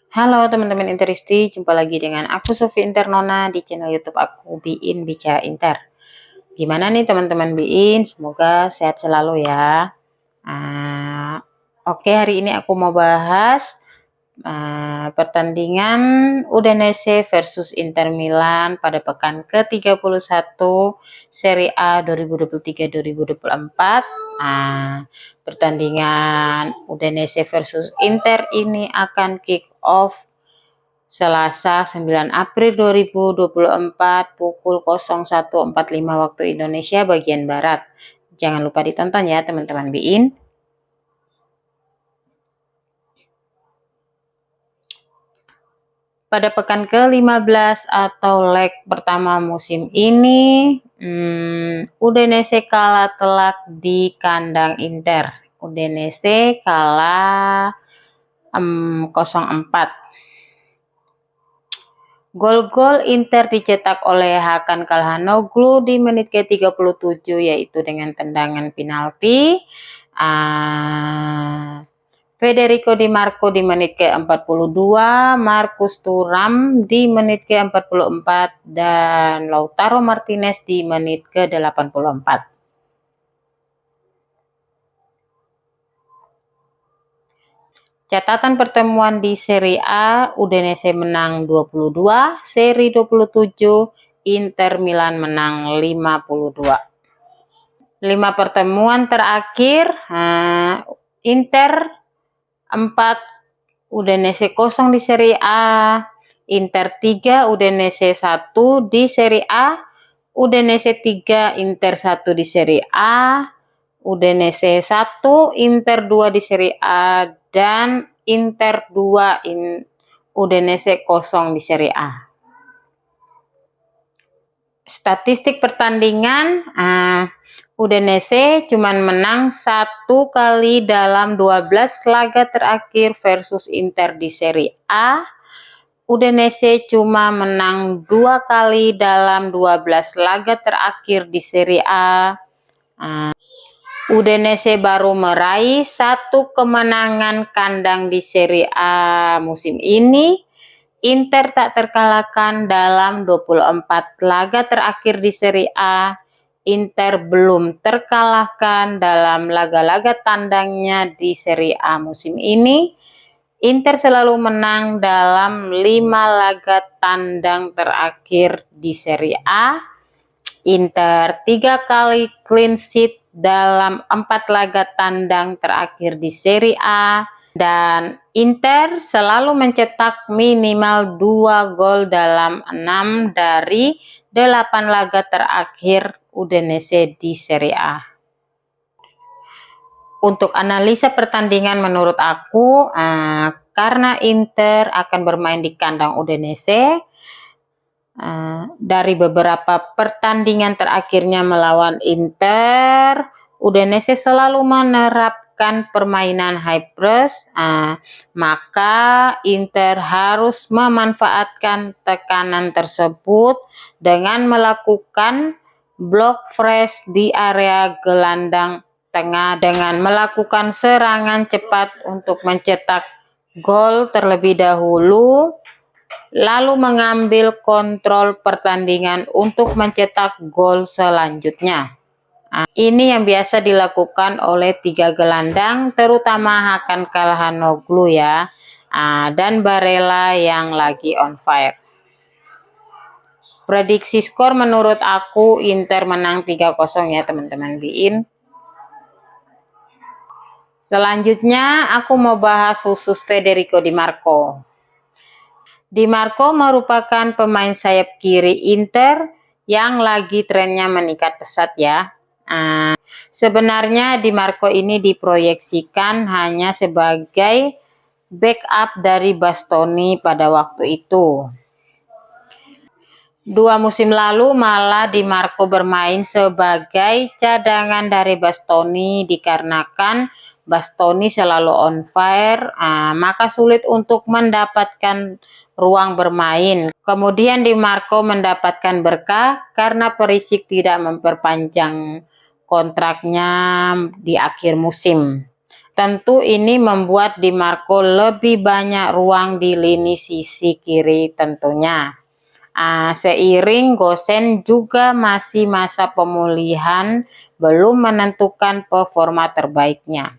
Halo teman-teman Interisti, jumpa lagi dengan aku Sofi Internona di channel YouTube aku Biin Bicara Inter. Gimana nih teman-teman Biin? Semoga sehat selalu ya. Oke, hari ini aku mau bahas pertandingan Udinese versus Inter Milan pada pekan ke-31 Serie A 2023-2024. Pertandingan Udinese versus Inter ini akan kick off Selasa 9 April 2024 pukul 01.45 waktu Indonesia bagian Barat. Jangan lupa ditonton ya teman-teman Biin. Pada pekan ke-15 atau leg pertama musim ini, Udinese kalah telak di kandang Inter. Udinese kalah 0-4. Gol-gol Inter dicetak oleh Hakan Calhanoglu di menit ke-37 yaitu dengan tendangan penalti. Federico Di Marco di menit ke-42, Marcus Thuram di menit ke-44, dan Lautaro Martinez di menit ke-84. Catatan pertemuan di Serie A, Udinese menang 22, seri 27, Inter Milan menang 52. 5 pertemuan terakhir, Inter 4, Udinese 0 di Serie A, Inter 3, Udinese 1 di Serie A, Udinese 3, Inter 1 di Serie A, Udinese 1, Inter 2 di Serie A, dan Inter 2, Udinese 0 di Serie A. Statistik pertandingan, Udinese cuman menang 1 kali dalam 12 laga terakhir versus Inter di Serie A. Udinese cuma menang 2 kali dalam 12 laga terakhir di Serie A. Udinese baru meraih 1 kemenangan kandang di Serie A musim ini. Inter tak terkalahkan dalam 24 laga terakhir di Serie A. Inter belum terkalahkan dalam laga-laga tandangnya di Serie A musim ini. Inter selalu menang dalam 5 laga tandang terakhir di Serie A. Inter 3 kali clean sheet dalam 4 laga tandang terakhir di Serie A. Dan Inter selalu mencetak minimal 2 gol dalam 6 dari 8 laga terakhir Udinese di Serie A. Untuk analisa pertandingan menurut aku, karena Inter akan bermain di kandang Udinese, dari beberapa pertandingan terakhirnya melawan Inter, Udinese selalu menerapkan permainan high press, maka Inter harus memanfaatkan tekanan tersebut dengan melakukan block press di area gelandang tengah dengan melakukan serangan cepat untuk mencetak gol terlebih dahulu, lalu mengambil kontrol pertandingan untuk mencetak gol selanjutnya. Ini yang biasa dilakukan oleh 3 gelandang, terutama Hakan Calhanoglu ya, dan Barella yang lagi on fire. Prediksi skor menurut aku Inter menang 3-0 ya teman-teman Biin. Selanjutnya aku mau bahas khusus Federico Di Marco. Di Marco merupakan pemain sayap kiri Inter yang lagi trennya meningkat pesat ya. Sebenarnya Di Marco ini diproyeksikan hanya sebagai backup dari Bastoni pada waktu itu. 2 musim lalu malah Di Marco bermain sebagai cadangan dari Bastoni dikarenakan Bastoni selalu on fire, maka sulit untuk mendapatkan ruang bermain. Kemudian Di Marco mendapatkan berkah karena Perisic tidak memperpanjang kontraknya di akhir musim. Tentu ini membuat Di Marco lebih banyak ruang di lini sisi kiri tentunya. Seiring Gosens juga masih masa pemulihan, belum menentukan performa terbaiknya.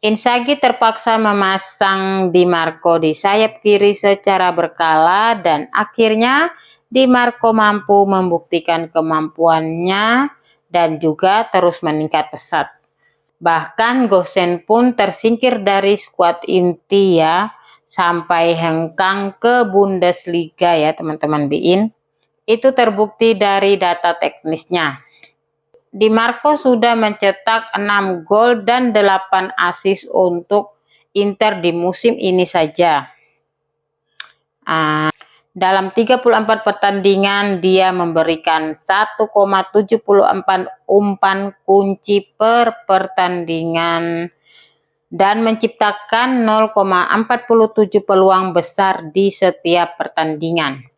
Inzaghi terpaksa memasang Di Marco di sayap kiri secara berkala dan akhirnya Di Marco mampu membuktikan kemampuannya dan juga terus meningkat pesat. Bahkan Gosens pun tersingkir dari skuad inti ya, sampai hengkang ke Bundesliga ya teman-teman BIN. Itu terbukti dari data teknisnya. Di Marco sudah mencetak 6 gol dan 8 assist untuk Inter di musim ini saja. Dalam 34 pertandingan dia memberikan 1,74 umpan kunci per pertandingan dan menciptakan 0,47 peluang besar di setiap pertandingan.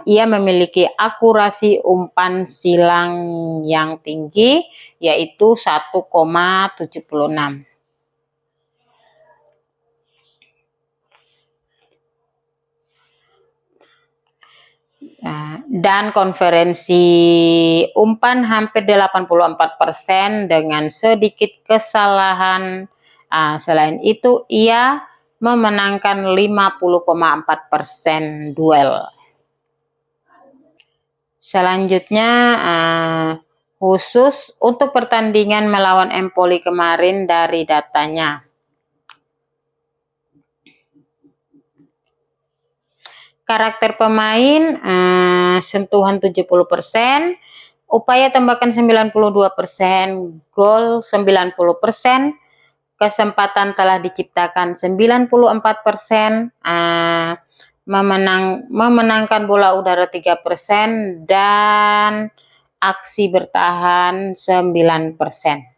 Ia memiliki akurasi umpan silang yang tinggi, yaitu 1,76. Dan konversi umpan hampir 84% dengan sedikit kesalahan. Selain itu, ia memenangkan 50,4% duel. Selanjutnya, khusus untuk pertandingan melawan Empoli kemarin dari datanya. Karakter pemain, sentuhan 70%, upaya tembakan 92%, gol 90%, kesempatan telah diciptakan 94%, memenangkan bola udara 3%, dan aksi bertahan 9%.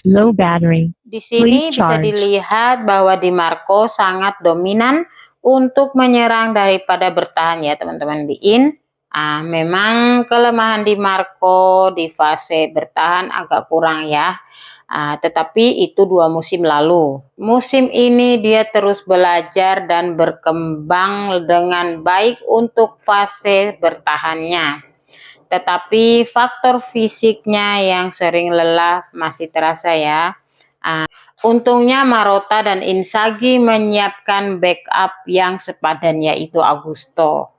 Low battery. Di sini bisa dilihat bahwa Di Marco sangat dominan untuk menyerang daripada bertahan ya teman-teman BIN. Memang kelemahan Di Marco di fase bertahan agak kurang ya. Tetapi itu 2 musim lalu. Musim ini dia terus belajar dan berkembang dengan baik untuk fase bertahannya. Tetapi faktor fisiknya yang sering lelah masih terasa ya. Untungnya Marotta dan Inzaghi menyiapkan backup yang sepadan yaitu Augusto.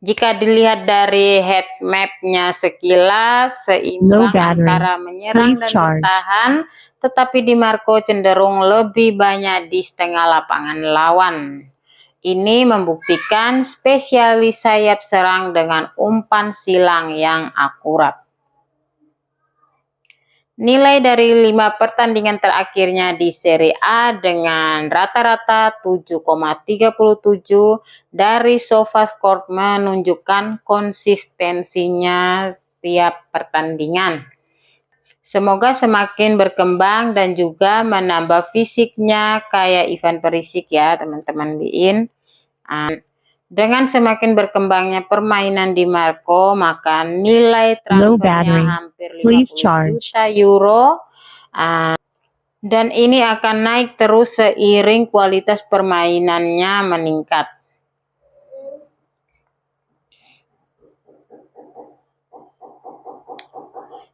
Jika dilihat dari heat map-nya sekilas, seimbang antara menyerang dan bertahan, tetapi Di Marco cenderung lebih banyak di setengah lapangan lawan. Ini membuktikan spesialis sayap serang dengan umpan silang yang akurat. Nilai dari 5 pertandingan terakhirnya di Serie A dengan rata-rata 7,37 dari SofaScore menunjukkan konsistensinya tiap pertandingan. Semoga semakin berkembang dan juga menambah fisiknya kayak Ivan Perisic ya teman-teman BIN. Dengan semakin berkembangnya permainan Di Marco, maka nilai transfernya hampir 50 juta euro. Dan ini akan naik terus seiring kualitas permainannya meningkat.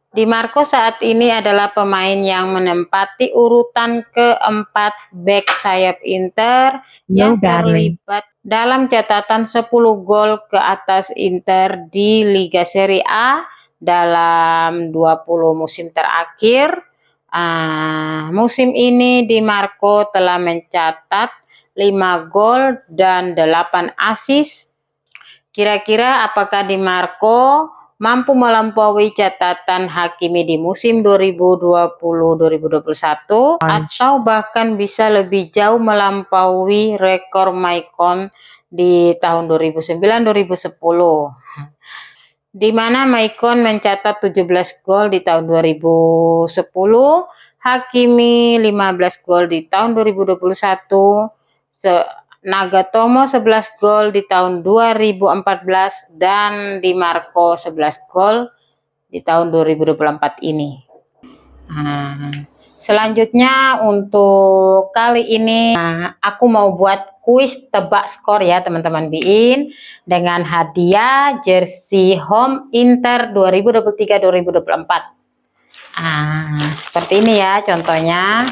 Di Marco saat ini adalah pemain yang menempati urutan keempat bek sayap Inter yang terlibat dalam catatan 10 gol ke atas Inter di Liga Serie A dalam 20 musim terakhir. Musim ini Di Marco telah mencatat 5 gol dan 8 assist. Kira-kira apakah Di Marco mampu melampaui catatan Hakimi di musim 2020-2021 atau bahkan bisa lebih jauh melampaui rekor Maicon di tahun 2009-2010, di mana Maicon mencatat 17 gol di tahun 2010, Hakimi 15 gol di tahun 2021, Nagatomo 11 gol di tahun 2014 dan Di Marco 11 gol di tahun 2024 ini. Nah, selanjutnya untuk kali ini aku mau buat kuis tebak skor ya teman-teman Biin, dengan hadiah jersey home Inter 2023-2024. Seperti ini ya contohnya.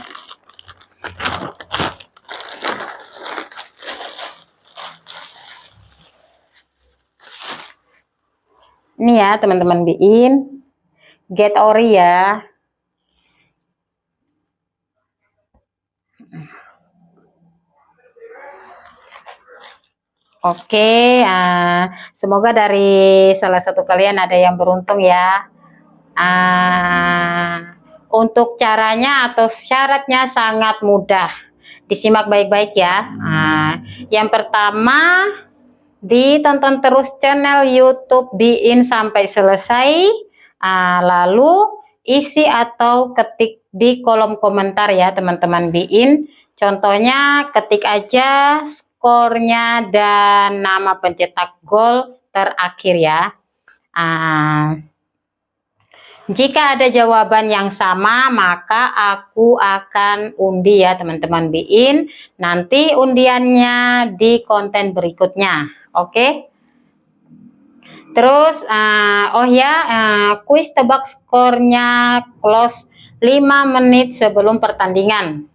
Ini ya teman-teman Biin, Get Ori ya. Oke, semoga dari salah satu kalian ada yang beruntung ya. Untuk caranya atau syaratnya sangat mudah, disimak baik-baik ya. Yang pertama, ditonton terus channel YouTube Biin sampai selesai, lalu isi atau ketik di kolom komentar ya teman-teman Biin. Contohnya ketik aja skornya dan nama pencetak gol terakhir ya. Jika ada jawaban yang sama, maka aku akan undi ya teman-teman Biin. Nanti undiannya di konten berikutnya. Oke. Terus, kuis tebak skornya close 5 menit sebelum pertandingan.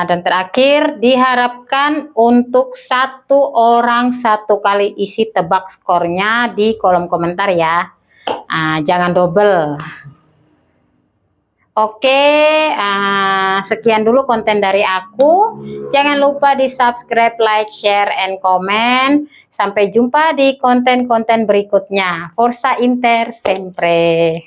Dan terakhir, diharapkan untuk 1 orang 1 kali isi tebak skornya di kolom komentar ya. Jangan double. Oke, sekian dulu konten dari aku. Jangan lupa di subscribe, like, share, and comment. Sampai jumpa di konten-konten berikutnya. Forza Inter sempre.